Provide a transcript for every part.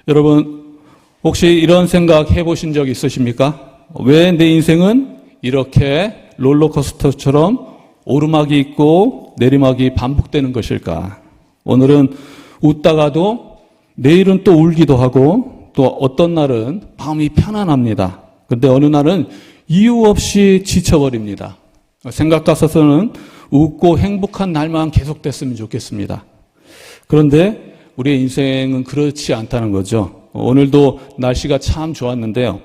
여러분, 혹시 이런 생각 해보신 적 있으십니까? 왜 내 인생은 이렇게 롤러코스터처럼 오르막이 있고 내리막이 반복되는 것일까? 오늘은 웃다가도 내일은 또 울기도 하고 또 어떤 날은 마음이 편안합니다. 그런데 어느 날은 이유 없이 지쳐버립니다. 생각 같아서는 웃고 행복한 날만 계속됐으면 좋겠습니다. 그런데 우리의 인생은 그렇지 않다는 거죠. 오늘도 날씨가 참 좋았는데요.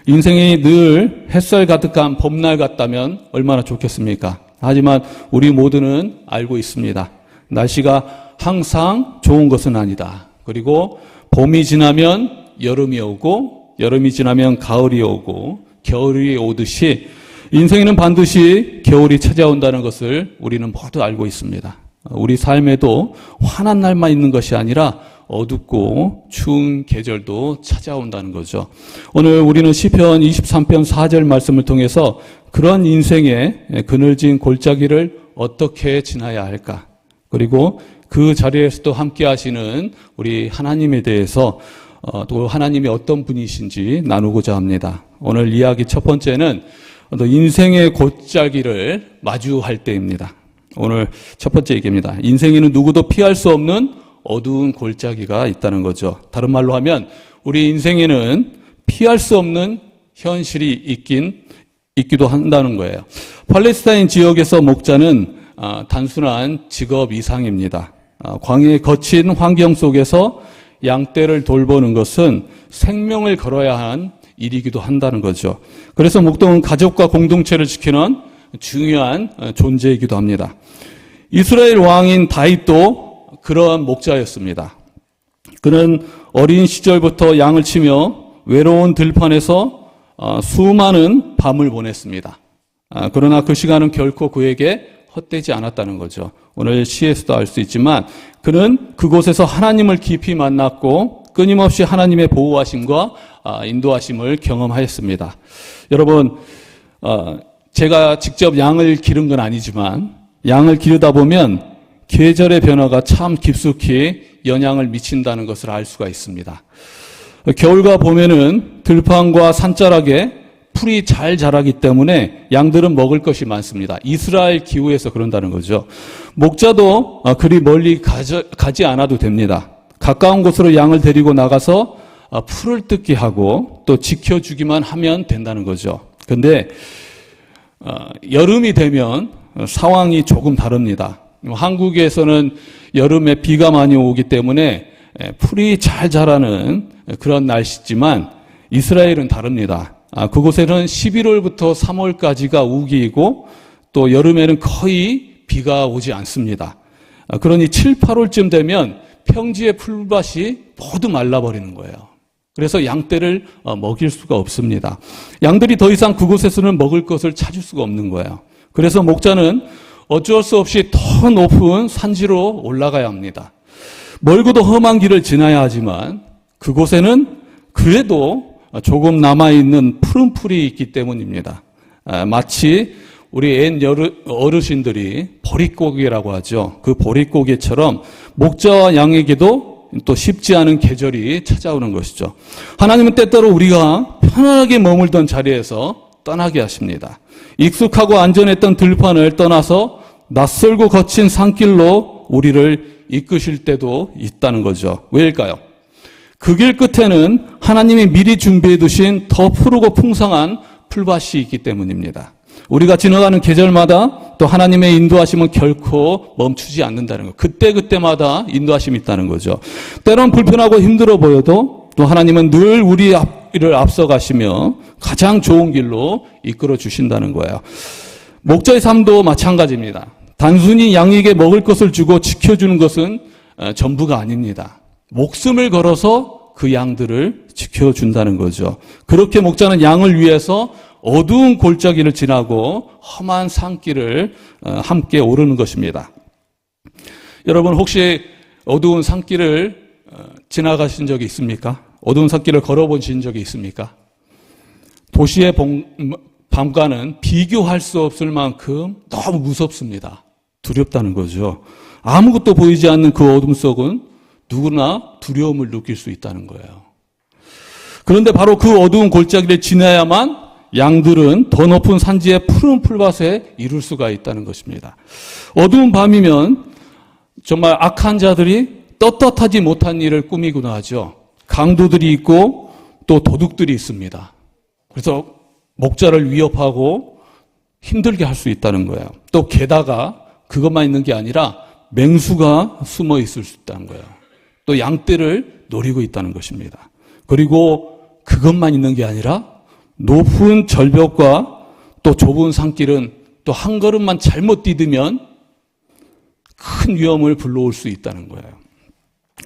인생이 늘 햇살 가득한 봄날 같다면 얼마나 좋겠습니까? 하지만 우리 모두는 알고 있습니다. 날씨가 항상 좋은 것은 아니다. 그리고 봄이 지나면 여름이 오고 여름이 지나면 가을이 오고 겨울이 오듯이 인생에는 반드시 겨울이 찾아온다는 것을 우리는 모두 알고 있습니다. 우리 삶에도 환한 날만 있는 것이 아니라 어둡고 추운 계절도 찾아온다는 거죠. 오늘 우리는 시편 23편 4절 말씀을 통해서 그런 인생의 그늘진 골짜기를 어떻게 지나야 할까? 그리고 그 자리에서도 함께 하시는 우리 하나님에 대해서 또 하나님이 어떤 분이신지 나누고자 합니다. 오늘 이야기 첫 번째는 인생의 골짜기를 마주할 때입니다. 오늘 첫 번째 얘기입니다. 인생에는 누구도 피할 수 없는 어두운 골짜기가 있다는 거죠. 다른 말로 하면 우리 인생에는 피할 수 없는 현실이 있기도 한다는 거예요. 팔레스타인 지역에서 목자는 단순한 직업 이상입니다. 광야의 거친 환경 속에서 양떼를 돌보는 것은 생명을 걸어야 하는 일이기도 한다는 거죠. 그래서 목동은 가족과 공동체를 지키는 중요한 존재이기도 합니다. 이스라엘 왕인 다윗도 그러한 목자였습니다. 그는 어린 시절부터 양을 치며 외로운 들판에서 수많은 밤을 보냈습니다. 그러나 그 시간은 결코 그에게 헛되지 않았다는 거죠. 오늘 시에서도 알 수 있지만 그는 그곳에서 하나님을 깊이 만났고 끊임없이 하나님의 보호하심과 인도하심을 경험하였습니다. 여러분, 제가 직접 양을 기른 건 아니지만 양을 기르다 보면 계절의 변화가 참 깊숙이 영향을 미친다는 것을 알 수가 있습니다. 겨울과 봄에는 들판과 산자락에 풀이 잘 자라기 때문에 양들은 먹을 것이 많습니다. 이스라엘 기후에서 그런다는 거죠. 목자도 그리 멀리 가지 않아도 됩니다. 가까운 곳으로 양을 데리고 나가서 풀을 뜯게 하고 또 지켜주기만 하면 된다는 거죠. 그런데 여름이 되면 상황이 조금 다릅니다. 한국에서는 여름에 비가 많이 오기 때문에 풀이 잘 자라는 그런 날씨지만 이스라엘은 다릅니다. 그곳에는 11월부터 3월까지가 우기이고 또 여름에는 거의 비가 오지 않습니다. 그러니 7, 8월쯤 되면 평지의 풀밭이 모두 말라버리는 거예요. 그래서 양떼를 먹일 수가 없습니다. 양들이 더 이상 그곳에서는 먹을 것을 찾을 수가 없는 거예요. 그래서 목자는 어쩔 수 없이 더 높은 산지로 올라가야 합니다. 멀고도 험한 길을 지나야 하지만 그곳에는 그래도 조금 남아있는 푸른 풀이 있기 때문입니다. 마치 우리 옛 어르신들이 보릿고개라고 하죠. 그 보릿고개처럼 목자와 양에게도 또 쉽지 않은 계절이 찾아오는 것이죠. 하나님은 때때로 우리가 편안하게 머물던 자리에서 떠나게 하십니다. 익숙하고 안전했던 들판을 떠나서 낯설고 거친 산길로 우리를 이끄실 때도 있다는 거죠. 왜일까요? 그 길 끝에는 하나님이 미리 준비해 두신 더 푸르고 풍성한 풀밭이 있기 때문입니다. 우리가 지나가는 계절마다 또 하나님의 인도하심은 결코 멈추지 않는다는 것. 그때그때마다 인도하심이 있다는 거죠. 때론 불편하고 힘들어 보여도 또 하나님은 늘 우리를 앞서가시며 가장 좋은 길로 이끌어 주신다는 거예요. 목자의 삶도 마찬가지입니다. 단순히 양에게 먹을 것을 주고 지켜주는 것은 전부가 아닙니다. 목숨을 걸어서 그 양들을 지켜준다는 거죠. 그렇게 목자는 양을 위해서 어두운 골짜기를 지나고 험한 산길을 함께 오르는 것입니다. 여러분 혹시 어두운 산길을 지나가신 적이 있습니까? 어두운 산길을 걸어보신 적이 있습니까? 도시의 밤과는 비교할 수 없을 만큼 너무 무섭습니다. 두렵다는 거죠. 아무것도 보이지 않는 그 어둠 속은 누구나 두려움을 느낄 수 있다는 거예요. 그런데 바로 그 어두운 골짜기를 지나야만 양들은 더 높은 산지의 푸른 풀밭에 이룰 수가 있다는 것입니다. 어두운 밤이면 정말 악한 자들이 떳떳하지 못한 일을 꾸미곤 하죠. 강도들이 있고 또 도둑들이 있습니다. 그래서 목자를 위협하고 힘들게 할 수 있다는 거예요. 또 게다가 그것만 있는 게 아니라 맹수가 숨어 있을 수 있다는 거예요. 또 양떼를 노리고 있다는 것입니다. 그리고 그것만 있는 게 아니라 높은 절벽과 또 좁은 산길은 또 한 걸음만 잘못 디디면 큰 위험을 불러올 수 있다는 거예요.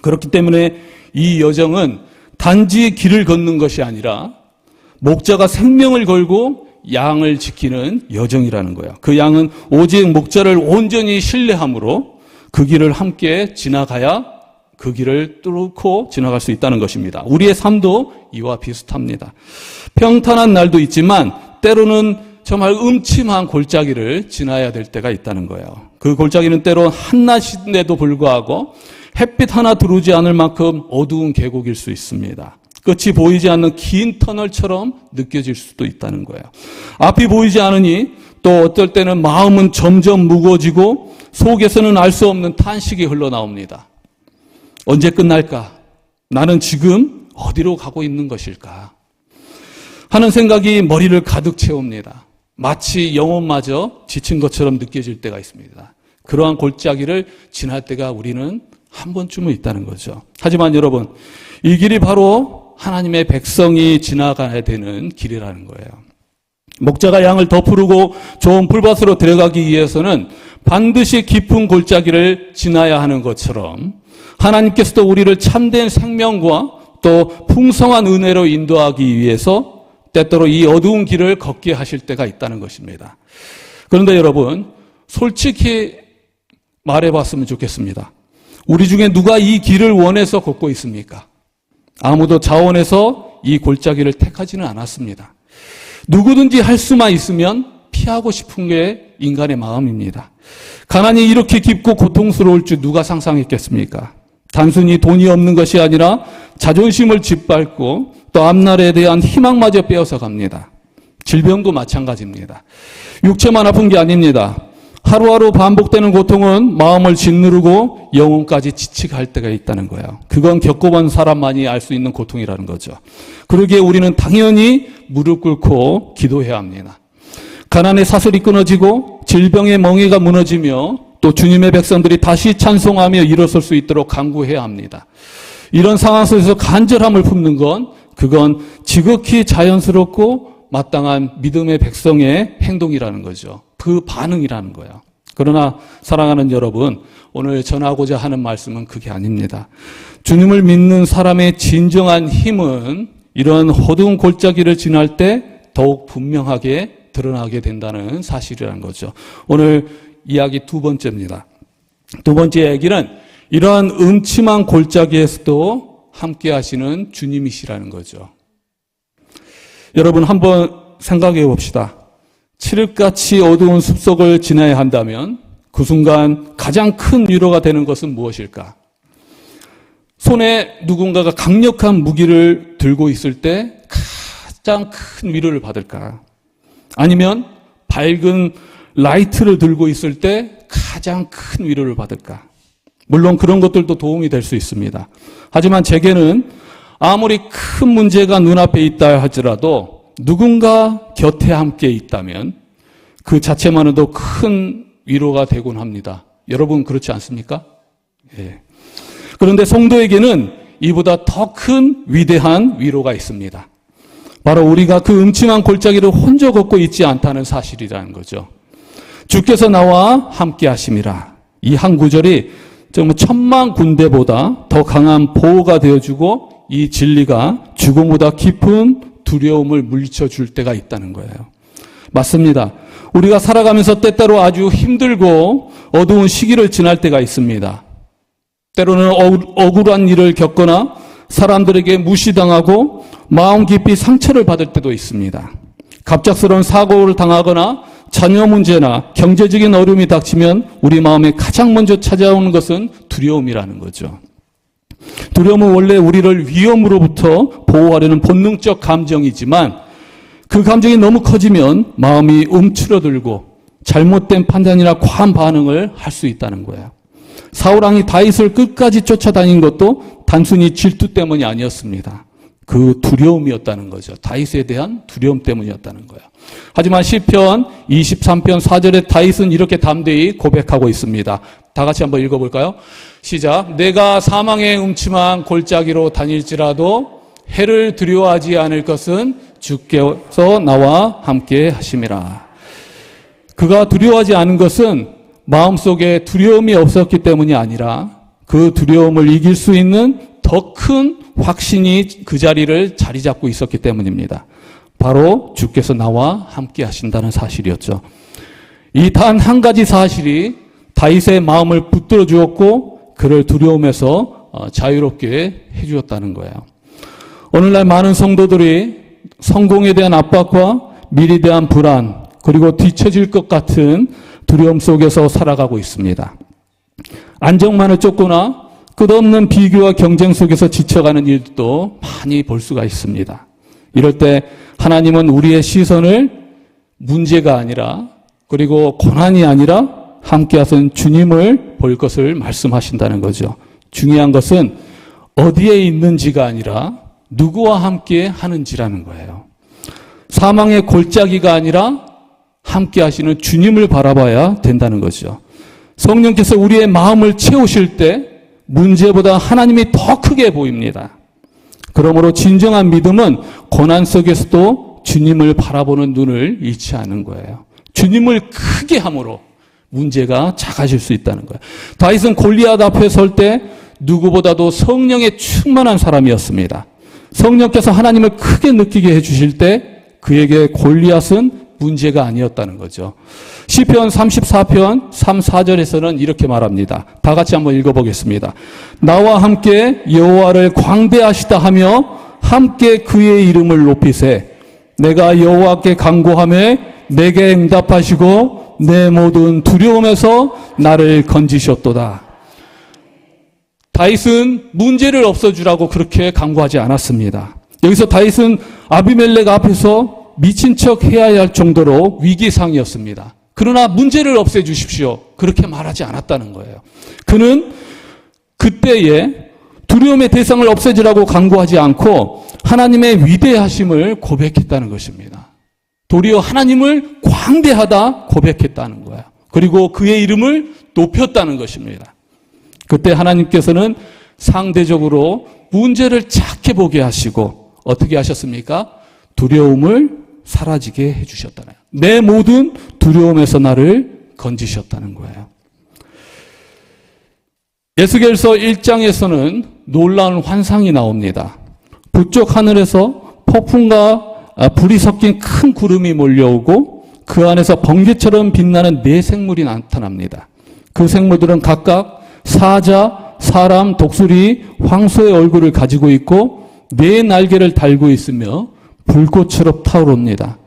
그렇기 때문에 이 여정은 단지 길을 걷는 것이 아니라 목자가 생명을 걸고 양을 지키는 여정이라는 거예요. 그 양은 오직 목자를 온전히 신뢰함으로 그 길을 함께 지나가야 그 길을 뚫고 지나갈 수 있다는 것입니다. 우리의 삶도 이와 비슷합니다. 평탄한 날도 있지만 때로는 정말 음침한 골짜기를 지나야 될 때가 있다는 거예요. 그 골짜기는 때로 한낮인데도 불구하고 햇빛 하나 들어오지 않을 만큼 어두운 계곡일 수 있습니다. 끝이 보이지 않는 긴 터널처럼 느껴질 수도 있다는 거예요. 앞이 보이지 않으니 또 어떨 때는 마음은 점점 무거워지고 속에서는 알 수 없는 탄식이 흘러나옵니다. 언제 끝날까? 나는 지금 어디로 가고 있는 것일까? 하는 생각이 머리를 가득 채웁니다. 마치 영혼마저 지친 것처럼 느껴질 때가 있습니다. 그러한 골짜기를 지날 때가 우리는 한 번쯤은 있다는 거죠. 하지만 여러분, 이 길이 바로 하나님의 백성이 지나가야 되는 길이라는 거예요. 목자가 양을 더 푸르고 좋은 풀밭으로 들어가기 위해서는 반드시 깊은 골짜기를 지나야 하는 것처럼 하나님께서도 우리를 참된 생명과 또 풍성한 은혜로 인도하기 위해서 때때로 이 어두운 길을 걷게 하실 때가 있다는 것입니다. 그런데 여러분, 솔직히 말해봤으면 좋겠습니다. 우리 중에 누가 이 길을 원해서 걷고 있습니까? 아무도 자원해서 이 골짜기를 택하지는 않았습니다. 누구든지 할 수만 있으면 피하고 싶은 게 인간의 마음입니다. 가난이 이렇게 깊고 고통스러울 줄 누가 상상했겠습니까? 단순히 돈이 없는 것이 아니라 자존심을 짓밟고 또 앞날에 대한 희망마저 빼앗아 갑니다. 질병도 마찬가지입니다. 육체만 아픈 게 아닙니다. 하루하루 반복되는 고통은 마음을 짓누르고 영혼까지 지치게 할 때가 있다는 거예요. 그건 겪어본 사람만이 알 수 있는 고통이라는 거죠. 그러기에 우리는 당연히 무릎 꿇고 기도해야 합니다. 가난의 사슬이 끊어지고 질병의 멍에가 무너지며 또 주님의 백성들이 다시 찬송하며 일어설 수 있도록 간구해야 합니다. 이런 상황 속에서 간절함을 품는 그건 지극히 자연스럽고 마땅한 믿음의 백성의 행동이라는 거죠. 그 반응이라는 거예요. 그러나 사랑하는 여러분, 오늘 전하고자 하는 말씀은 그게 아닙니다. 주님을 믿는 사람의 진정한 힘은 이런 어두운 골짜기를 지날 때 더욱 분명하게 드러나게 된다는 사실이라는 거죠. 오늘 이야기 두 번째입니다. 두 번째 얘기는 이러한 음침한 골짜기에서도 함께 하시는 주님이시라는 거죠. 여러분 한번 생각해 봅시다. 칠흑같이 어두운 숲속을 지나야 한다면 그 순간 가장 큰 위로가 되는 것은 무엇일까? 손에 누군가가 강력한 무기를 들고 있을 때 가장 큰 위로를 받을까? 아니면 밝은 라이트를 들고 있을 때 가장 큰 위로를 받을까? 물론 그런 것들도 도움이 될 수 있습니다. 하지만 제게는 아무리 큰 문제가 눈앞에 있다 하더라도 누군가 곁에 함께 있다면 그 자체만으로도 큰 위로가 되곤 합니다. 여러분 그렇지 않습니까? 예. 그런데 성도에게는 이보다 더 큰 위대한 위로가 있습니다. 바로 우리가 그 음침한 골짜기를 혼자 걷고 있지 않다는 사실이라는 거죠. 주께서 나와 함께 하심이라. 이 한 구절이 정말 천만 군대보다 더 강한 보호가 되어주고 이 진리가 죽음보다 깊은 두려움을 물리쳐 줄 때가 있다는 거예요. 맞습니다. 우리가 살아가면서 때때로 아주 힘들고 어두운 시기를 지날 때가 있습니다. 때로는 억울한 일을 겪거나 사람들에게 무시당하고 마음 깊이 상처를 받을 때도 있습니다. 갑작스러운 사고를 당하거나 자녀 문제나 경제적인 어려움이 닥치면 우리 마음에 가장 먼저 찾아오는 것은 두려움이라는 거죠. 두려움은 원래 우리를 위험으로부터 보호하려는 본능적 감정이지만 그 감정이 너무 커지면 마음이 움츠러들고 잘못된 판단이나 과한 반응을 할 수 있다는 거예요. 사울왕이 다윗을 끝까지 쫓아다닌 것도 단순히 질투 때문이 아니었습니다. 그 두려움이었다는 거죠. 다윗에 대한 두려움 때문이었다는 거예요. 하지만 시편 23편 4절에 다윗은 이렇게 담대히 고백하고 있습니다. 다 같이 한번 읽어볼까요? 시작. 내가 사망의 음침한 골짜기로 다닐지라도 해를 두려워하지 않을 것은 주께서 나와 함께 하심이라. 그가 두려워하지 않은 것은 마음속에 두려움이 없었기 때문이 아니라 그 두려움을 이길 수 있는 더 큰 확신이 그 자리를 자리 잡고 있었기 때문입니다. 바로 주께서 나와 함께 하신다는 사실이었죠. 이 단 한 가지 사실이 다윗의 마음을 붙들어 주었고 그를 두려움에서 자유롭게 해주었다는 거예요. 오늘날 많은 성도들이 성공에 대한 압박과 미래에 대한 불안 그리고 뒤처질 것 같은 두려움 속에서 살아가고 있습니다. 안정만을 쫓거나 끝없는 비교와 경쟁 속에서 지쳐가는 일도 많이 볼 수가 있습니다. 이럴 때 하나님은 우리의 시선을 문제가 아니라 그리고 고난이 아니라 함께 하신 주님을 볼 것을 말씀하신다는 거죠. 중요한 것은 어디에 있는지가 아니라 누구와 함께 하는지라는 거예요. 사망의 골짜기가 아니라 함께 하시는 주님을 바라봐야 된다는 거죠. 성령께서 우리의 마음을 채우실 때 문제보다 하나님이 더 크게 보입니다. 그러므로 진정한 믿음은 고난 속에서도 주님을 바라보는 눈을 잃지 않는 거예요. 주님을 크게 함으로 문제가 작아질 수 있다는 거예요. 다윗은 골리앗 앞에 설 때 누구보다도 성령에 충만한 사람이었습니다. 성령께서 하나님을 크게 느끼게 해주실 때 그에게 골리앗은 문제가 아니었다는 거죠. 시편 34편 3, 4절에서는 이렇게 말합니다. 다 같이 한번 읽어보겠습니다. 나와 함께 여호와를 광대하시다 하며 함께 그의 이름을 높이세. 내가 여호와께 간구하며 내게 응답하시고 내 모든 두려움에서 나를 건지셨도다. 다윗은 문제를 없애주라고 그렇게 간구하지 않았습니다. 여기서 다윗은 아비멜렉 앞에서 미친 척 해야 할 정도로 위기상이었습니다. 그러나 문제를 없애주십시오. 그렇게 말하지 않았다는 거예요. 그는 그때에 두려움의 대상을 없애주라고 간구하지 않고 하나님의 위대하심을 고백했다는 것입니다. 도리어 하나님을 광대하다 고백했다는 거예요. 그리고 그의 이름을 높였다는 것입니다. 그때 하나님께서는 상대적으로 문제를 작게 보게 하시고 어떻게 하셨습니까? 두려움을 사라지게 해주셨다네요. 내 모든 두려움에서 나를 건지셨다는 거예요. 에스겔서 1장에서는 놀라운 환상이 나옵니다. 북쪽 하늘에서 폭풍과 불이 섞인 큰 구름이 몰려오고 그 안에서 번개처럼 빛나는 네 생물이 나타납니다. 그 생물들은 각각 사자, 사람, 독수리, 황소의 얼굴을 가지고 있고 네 날개를 달고 있으며 불꽃처럼 타오릅니다.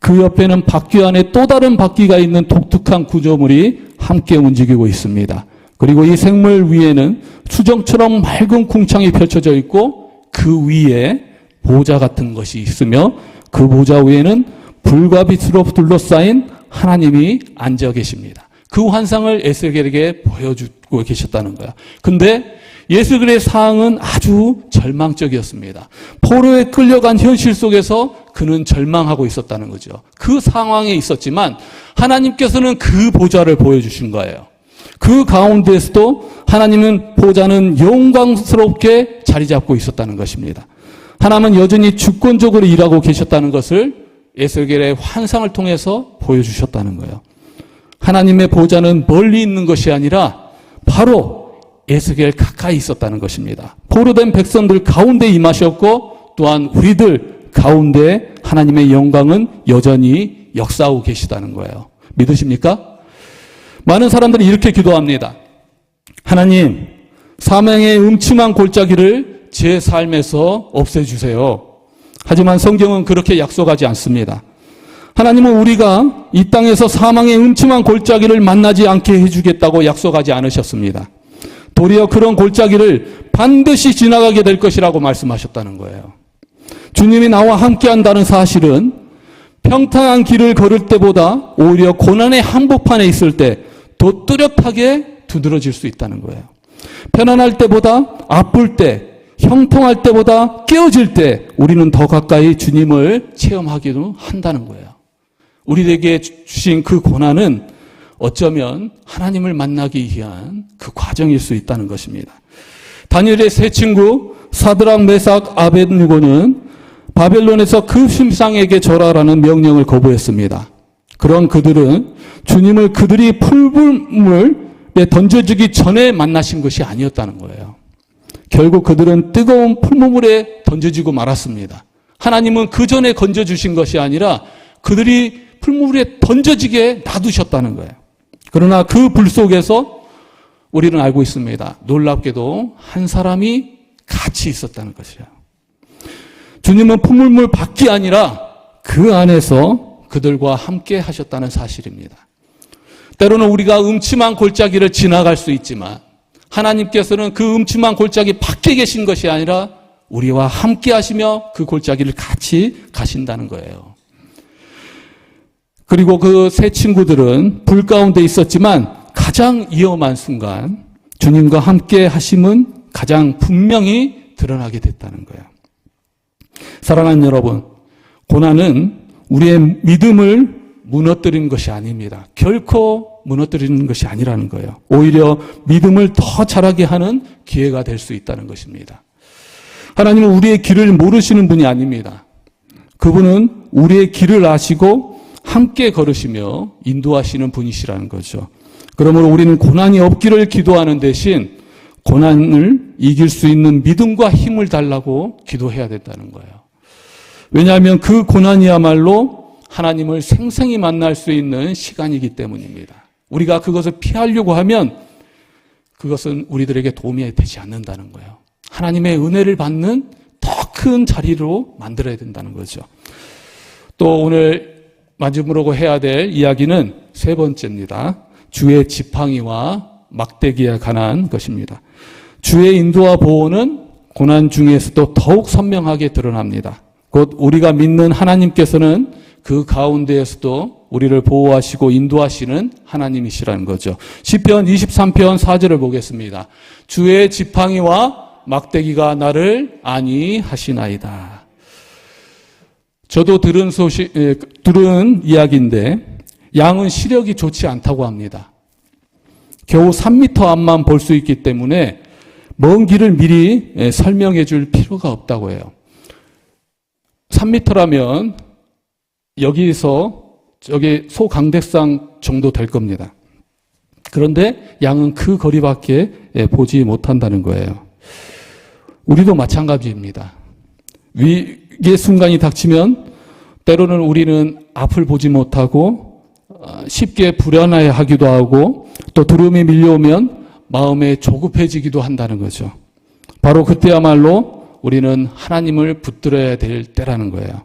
그 옆에는 바퀴 안에 또 다른 바퀴가 있는 독특한 구조물이 함께 움직이고 있습니다. 그리고 이 생물 위에는 수정처럼 맑은 궁창이 펼쳐져 있고 그 위에 보좌 같은 것이 있으며 그 보좌 위에는 불과 빛으로 둘러싸인 하나님이 앉아 계십니다. 그 환상을 에스겔에게 보여주고 계셨다는 거야. 근데 에스겔의 상황은 아주 절망적이었습니다. 포로에 끌려간 현실 속에서 그는 절망하고 있었다는 거죠. 그 상황에 있었지만 하나님께서는 그 보좌를 보여주신 거예요. 그 가운데에서도 하나님은 보좌는 영광스럽게 자리 잡고 있었다는 것입니다. 하나님은 여전히 주권적으로 일하고 계셨다는 것을 에스겔의 환상을 통해서 보여주셨다는 거예요. 하나님의 보좌는 멀리 있는 것이 아니라 바로 에스겔 가까이 있었다는 것입니다. 포로된 백성들 가운데 임하셨고 또한 우리들 가운데 하나님의 영광은 여전히 역사하고 계시다는 거예요. 믿으십니까? 많은 사람들이 이렇게 기도합니다. 하나님, 사망의 음침한 골짜기를 제 삶에서 없애주세요. 하지만 성경은 그렇게 약속하지 않습니다. 하나님은 우리가 이 땅에서 사망의 음침한 골짜기를 만나지 않게 해주겠다고 약속하지 않으셨습니다. 도리어 그런 골짜기를 반드시 지나가게 될 것이라고 말씀하셨다는 거예요. 주님이 나와 함께한다는 사실은 평탄한 길을 걸을 때보다 오히려 고난의 한복판에 있을 때 더 뚜렷하게 두드러질 수 있다는 거예요. 편안할 때보다 아플 때, 형통할 때보다 깨어질 때 우리는 더 가까이 주님을 체험하기도 한다는 거예요. 우리에게 주신 그 고난은 어쩌면 하나님을 만나기 위한 그 과정일 수 있다는 것입니다. 다니엘의 세 친구 사드락, 메삭, 아벳느고는 바벨론에서 급심상에게 절하라는 명령을 거부했습니다. 그런 그들은 주님을 그들이 풀물에 던져주기 전에 만나신 것이 아니었다는 거예요. 결국 그들은 뜨거운 풀무물에 던져지고 말았습니다. 하나님은 그 전에 건져주신 것이 아니라 그들이 풀무물에 던져지게 놔두셨다는 거예요. 그러나 그 불 속에서 우리는 알고 있습니다. 놀랍게도 한 사람이 같이 있었다는 것이에요. 주님은 풀무물 밖이 아니라 그 안에서 그들과 함께 하셨다는 사실입니다. 때로는 우리가 음침한 골짜기를 지나갈 수 있지만 하나님께서는 그 음침한 골짜기 밖에 계신 것이 아니라 우리와 함께 하시며 그 골짜기를 같이 가신다는 거예요. 그리고 그 세 친구들은 불 가운데 있었지만 가장 위험한 순간 주님과 함께 하심은 가장 분명히 드러나게 됐다는 거예요. 사랑하는 여러분, 고난은 우리의 믿음을 무너뜨리는 것이 아닙니다. 결코 무너뜨리는 것이 아니라는 거예요. 오히려 믿음을 더 자라게 하는 기회가 될 수 있다는 것입니다. 하나님은 우리의 길을 모르시는 분이 아닙니다. 그분은 우리의 길을 아시고 함께 걸으시며 인도하시는 분이시라는 거죠. 그러므로 우리는 고난이 없기를 기도하는 대신 고난을 이길 수 있는 믿음과 힘을 달라고 기도해야 된다는 거예요. 왜냐하면 그 고난이야말로 하나님을 생생히 만날 수 있는 시간이기 때문입니다. 우리가 그것을 피하려고 하면 그것은 우리들에게 도움이 되지 않는다는 거예요. 하나님의 은혜를 받는 더 큰 자리로 만들어야 된다는 거죠. 또 오늘 마지막으로 해야 될 이야기는 세 번째입니다. 주의 지팡이와 막대기에 관한 것입니다. 주의 인도와 보호는 고난 중에서도 더욱 선명하게 드러납니다. 곧 우리가 믿는 하나님께서는 그 가운데에서도 우리를 보호하시고 인도하시는 하나님이시라는 거죠. 시편 23편 4절을 보겠습니다. 주의 지팡이와 막대기가 나를 안위하시나이다. 저도 들은 이야기인데 양은 시력이 좋지 않다고 합니다. 겨우 3m 앞만 볼 수 있기 때문에 먼 길을 미리 설명해 줄 필요가 없다고 해요. 3m라면 여기서 저기 소강대상 정도 될 겁니다. 그런데 양은 그 거리밖에 보지 못한다는 거예요. 우리도 마찬가지입니다. 위기의 순간이 닥치면 때로는 우리는 앞을 보지 못하고 쉽게 불안해하기도 하고 또 두려움이 밀려오면 마음에 조급해지기도 한다는 거죠. 바로 그때야말로 우리는 하나님을 붙들어야 될 때라는 거예요.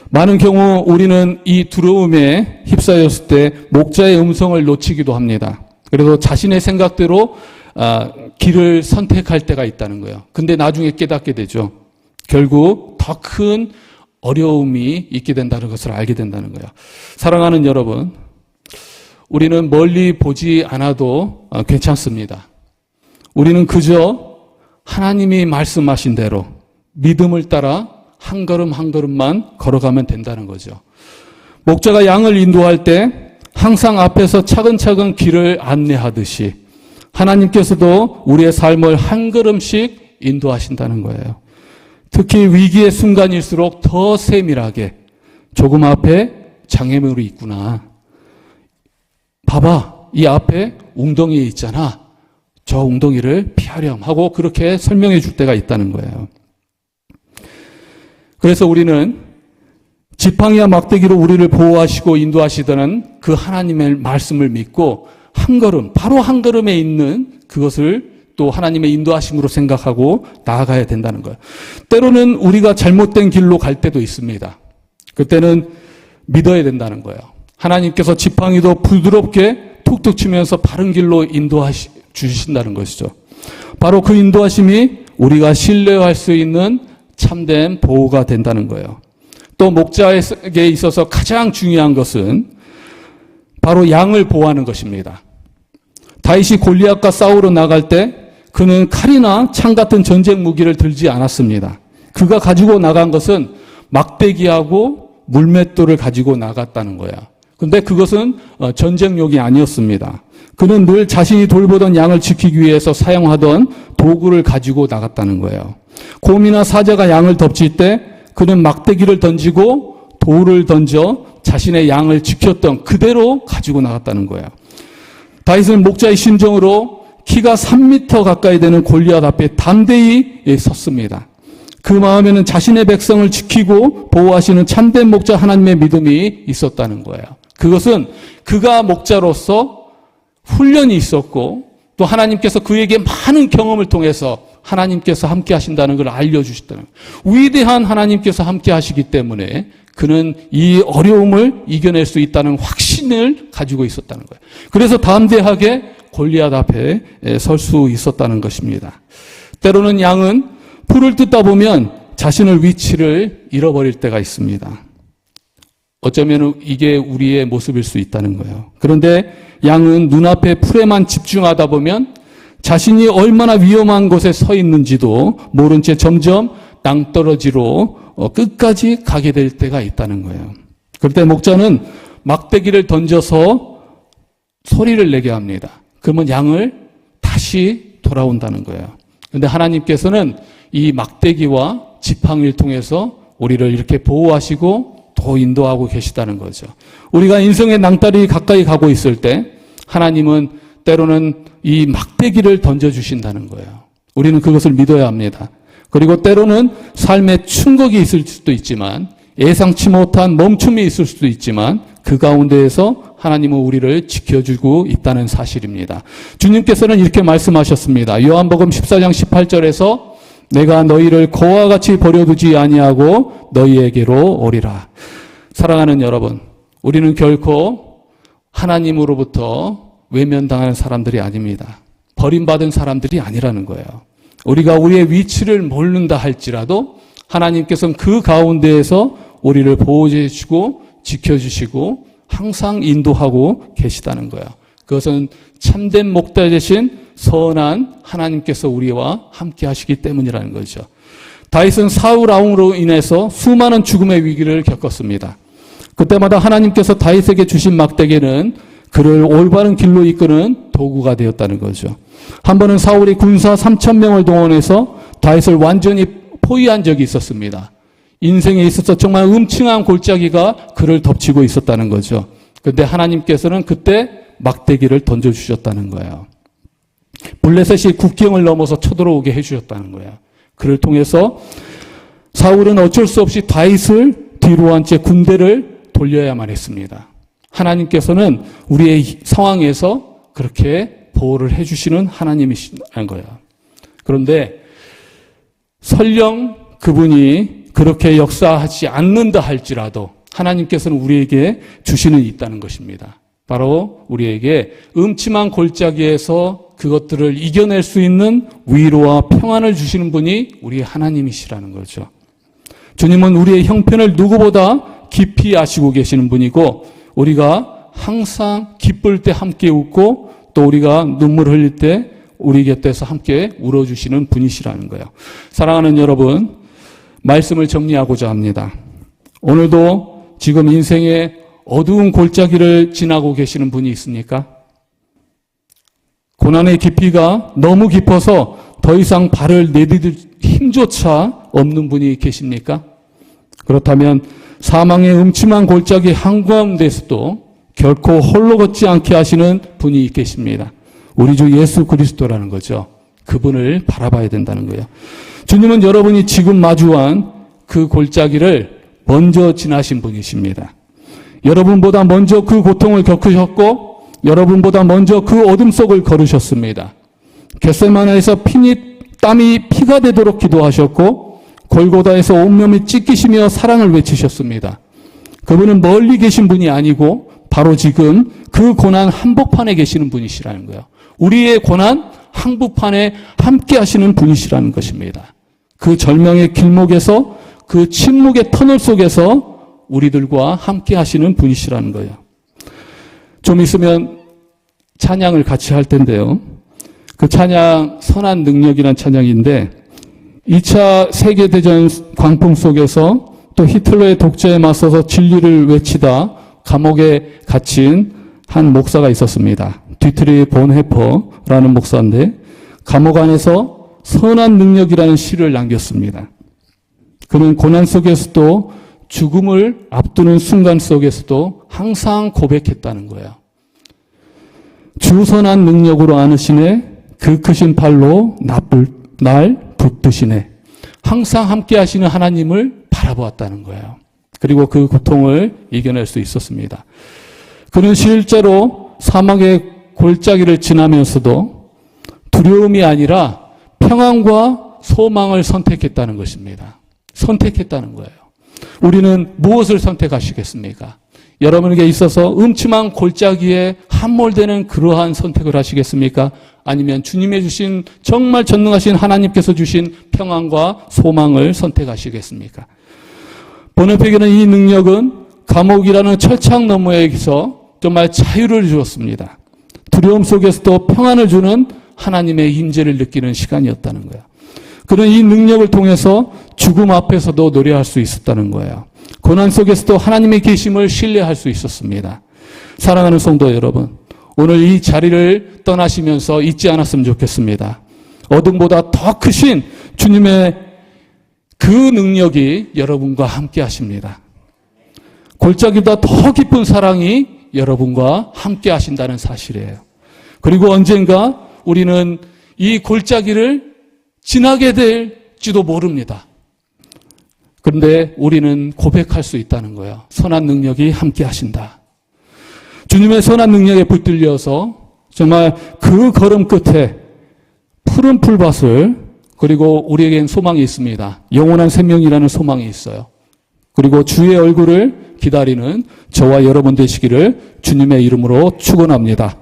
많은 경우 우리는 이 두려움에 휩싸였을 때 목자의 음성을 놓치기도 합니다. 그래서 자신의 생각대로 길을 선택할 때가 있다는 거예요. 근데 나중에 깨닫게 되죠. 결국 더 큰 어려움이 있게 된다는 것을 알게 된다는 거예요. 사랑하는 여러분, 우리는 멀리 보지 않아도 괜찮습니다. 우리는 그저 하나님이 말씀하신 대로 믿음을 따라 한 걸음 한 걸음만 걸어가면 된다는 거죠. 목자가 양을 인도할 때 항상 앞에서 차근차근 길을 안내하듯이 하나님께서도 우리의 삶을 한 걸음씩 인도하신다는 거예요. 특히 위기의 순간일수록 더 세밀하게 조금 앞에 장애물이 있구나. 봐봐, 이 앞에 웅덩이 있잖아. 저 웅덩이를 피하렴 하고 그렇게 설명해 줄 때가 있다는 거예요. 그래서 우리는 지팡이와 막대기로 우리를 보호하시고 인도하시다는 그 하나님의 말씀을 믿고 한 걸음, 바로 한 걸음에 있는 그것을 또 하나님의 인도하심으로 생각하고 나아가야 된다는 거예요. 때로는 우리가 잘못된 길로 갈 때도 있습니다. 그때는 믿어야 된다는 거예요. 하나님께서 지팡이도 부드럽게 툭툭 치면서 바른 길로 인도해 주신다는 것이죠. 바로 그 인도하심이 우리가 신뢰할 수 있는 참된 보호가 된다는 거예요. 또 목자에게 있어서 가장 중요한 것은 바로 양을 보호하는 것입니다. 다윗이 골리앗과 싸우러 나갈 때 그는 칼이나 창 같은 전쟁 무기를 들지 않았습니다. 그가 가지고 나간 것은 막대기하고 물맷돌을 가지고 나갔다는 거야. 근데 그것은 전쟁용이 아니었습니다. 그는 늘 자신이 돌보던 양을 지키기 위해서 사용하던 도구를 가지고 나갔다는 거예요. 곰이나 사자가 양을 덮칠 때 그는 막대기를 던지고 돌을 던져 자신의 양을 지켰던 그대로 가지고 나갔다는 거예요. 다윗은 목자의 심정으로 키가 3m 가까이 되는 골리앗 앞에 담대히 섰습니다. 그 마음에는 자신의 백성을 지키고 보호하시는 참된 목자 하나님의 믿음이 있었다는 거예요. 그것은 그가 목자로서 훈련이 있었고 또 하나님께서 그에게 많은 경험을 통해서 하나님께서 함께 하신다는 걸 알려주셨다는 거예요. 위대한 하나님께서 함께 하시기 때문에 그는 이 어려움을 이겨낼 수 있다는 확신을 가지고 있었다는 거예요. 그래서 담대하게 골리앗 앞에 설 수 있었다는 것입니다. 때로는 양은 풀을 뜯다 보면 자신의 위치를 잃어버릴 때가 있습니다. 어쩌면 이게 우리의 모습일 수 있다는 거예요. 그런데 양은 눈앞에 풀에만 집중하다 보면 자신이 얼마나 위험한 곳에 서 있는지도 모른 채 점점 낭떠러지로 끝까지 가게 될 때가 있다는 거예요. 그럴 때 목자는 막대기를 던져서 소리를 내게 합니다. 그러면 양을 다시 돌아온다는 거예요. 그런데 하나님께서는 이 막대기와 지팡이를 통해서 우리를 이렇게 보호하시고 더 인도하고 계시다는 거죠. 우리가 인생의 낭떠러지 가까이 가고 있을 때 하나님은 때로는 이 막대기를 던져주신다는 거예요. 우리는 그것을 믿어야 합니다. 그리고 때로는 삶의 충격이 있을 수도 있지만 예상치 못한 멈춤이 있을 수도 있지만 그 가운데에서 하나님은 우리를 지켜주고 있다는 사실입니다. 주님께서는 이렇게 말씀하셨습니다. 요한복음 14장 18절에서 내가 너희를 거와 같이 버려두지 아니하고 너희에게로 오리라. 사랑하는 여러분, 우리는 결코 하나님으로부터 외면당하는 사람들이 아닙니다. 버림받은 사람들이 아니라는 거예요. 우리가 우리의 위치를 모른다 할지라도 하나님께서는 그 가운데에서 우리를 보호해 주시고 지켜주시고 항상 인도하고 계시다는 거예요. 그것은 참된 목자 되신 선한 하나님께서 우리와 함께 하시기 때문이라는 거죠. 다윗은 사울 왕으로 인해서 수많은 죽음의 위기를 겪었습니다. 그때마다 하나님께서 다윗에게 주신 막대기는 그를 올바른 길로 이끄는 도구가 되었다는 거죠. 한 번은 사울이 군사 3,000명을 동원해서 다윗을 완전히 포위한 적이 있었습니다. 인생에 있어서 정말 음침한 골짜기가 그를 덮치고 있었다는 거죠. 그런데 하나님께서는 그때 막대기를 던져주셨다는 거예요. 블레셋이 국경을 넘어서 쳐들어오게 해주셨다는 거예요. 그를 통해서 사울은 어쩔 수 없이 다윗을 뒤로 한 채 군대를 돌려야만 했습니다. 하나님께서는 우리의 상황에서 그렇게 보호를 해주시는 하나님이시라는 거예요. 그런데 설령 그분이 그렇게 역사하지 않는다 할지라도 하나님께서는 우리에게 주시는 있다는 것입니다. 바로 우리에게 음침한 골짜기에서 그것들을 이겨낼 수 있는 위로와 평안을 주시는 분이 우리의 하나님이시라는 거죠. 주님은 우리의 형편을 누구보다 깊이 아시고 계시는 분이고 우리가 항상 기쁠 때 함께 웃고 또 우리가 눈물 흘릴 때 우리 곁에서 함께 울어주시는 분이시라는 거예요. 사랑하는 여러분, 말씀을 정리하고자 합니다. 오늘도 지금 인생의 어두운 골짜기를 지나고 계시는 분이 있습니까? 고난의 깊이가 너무 깊어서 더 이상 발을 내디딜 힘조차 없는 분이 계십니까? 그렇다면 사망의 음침한 골짜기 한가운데서도 결코 홀로 걷지 않게 하시는 분이 계십니다. 우리 주 예수 그리스도라는 거죠. 그분을 바라봐야 된다는 거예요. 주님은 여러분이 지금 마주한 그 골짜기를 먼저 지나신 분이십니다. 여러분보다 먼저 그 고통을 겪으셨고 여러분보다 먼저 그 어둠 속을 걸으셨습니다. 겟세마네에서 땀이 피가 되도록 기도하셨고 골고다에서 온몸이 찢기시며 사랑을 외치셨습니다. 그분은 멀리 계신 분이 아니고 바로 지금 그 고난 한복판에 계시는 분이시라는 거예요. 우리의 고난 한복판에 함께 하시는 분이시라는 것입니다. 그 절망의 길목에서 그 침묵의 터널 속에서 우리들과 함께 하시는 분이시라는 거예요. 좀 있으면 찬양을 같이 할 텐데요. 그 찬양 선한 능력이라는 찬양인데 2차 세계대전 광풍 속에서 또 히틀러의 독재에 맞서서 진리를 외치다 감옥에 갇힌 한 목사가 있었습니다. 뒤트리 본헤퍼라는 목사인데 감옥 안에서 선한 능력이라는 시를 남겼습니다. 그는 고난 속에서도 죽음을 앞두는 순간 속에서도 항상 고백했다는 거예요. 주 선한 능력으로 안으시네 그 크신 팔로 날 붙드시네. 항상 함께 하시는 하나님을 바라보았다는 거예요. 그리고 그 고통을 이겨낼 수 있었습니다. 그는 실제로 사막의 골짜기를 지나면서도 두려움이 아니라 평안과 소망을 선택했다는 것입니다. 선택했다는 거예요. 우리는 무엇을 선택하시겠습니까? 여러분에게 있어서 음침한 골짜기에 함몰되는 그러한 선택을 하시겠습니까? 아니면 주님의 주신 정말 전능하신 하나님께서 주신 평안과 소망을 선택하시겠습니까? 본헤퍼에게는 이 능력은 감옥이라는 철창 너머에서 정말 자유를 주었습니다. 두려움 속에서도 평안을 주는 하나님의 임재를 느끼는 시간이었다는 거예요. 그는 이 능력을 통해서 죽음 앞에서도 노래할 수 있었다는 거예요. 고난 속에서도 하나님의 계심을 신뢰할 수 있었습니다. 사랑하는 성도 여러분, 오늘 이 자리를 떠나시면서 잊지 않았으면 좋겠습니다. 어둠보다 더 크신 주님의 그 능력이 여러분과 함께 하십니다. 골짜기보다 더 깊은 사랑이 여러분과 함께 하신다는 사실이에요. 그리고 언젠가 우리는 이 골짜기를 지나게 될지도 모릅니다. 그런데 우리는 고백할 수 있다는 거예요. 선한 능력이 함께 하신다. 주님의 선한 능력에 붙들려서 정말 그 걸음 끝에 푸른 풀밭을 그리고 우리에겐 소망이 있습니다. 영원한 생명이라는 소망이 있어요. 그리고 주의 얼굴을 기다리는 저와 여러분 되시기를 주님의 이름으로 축원합니다.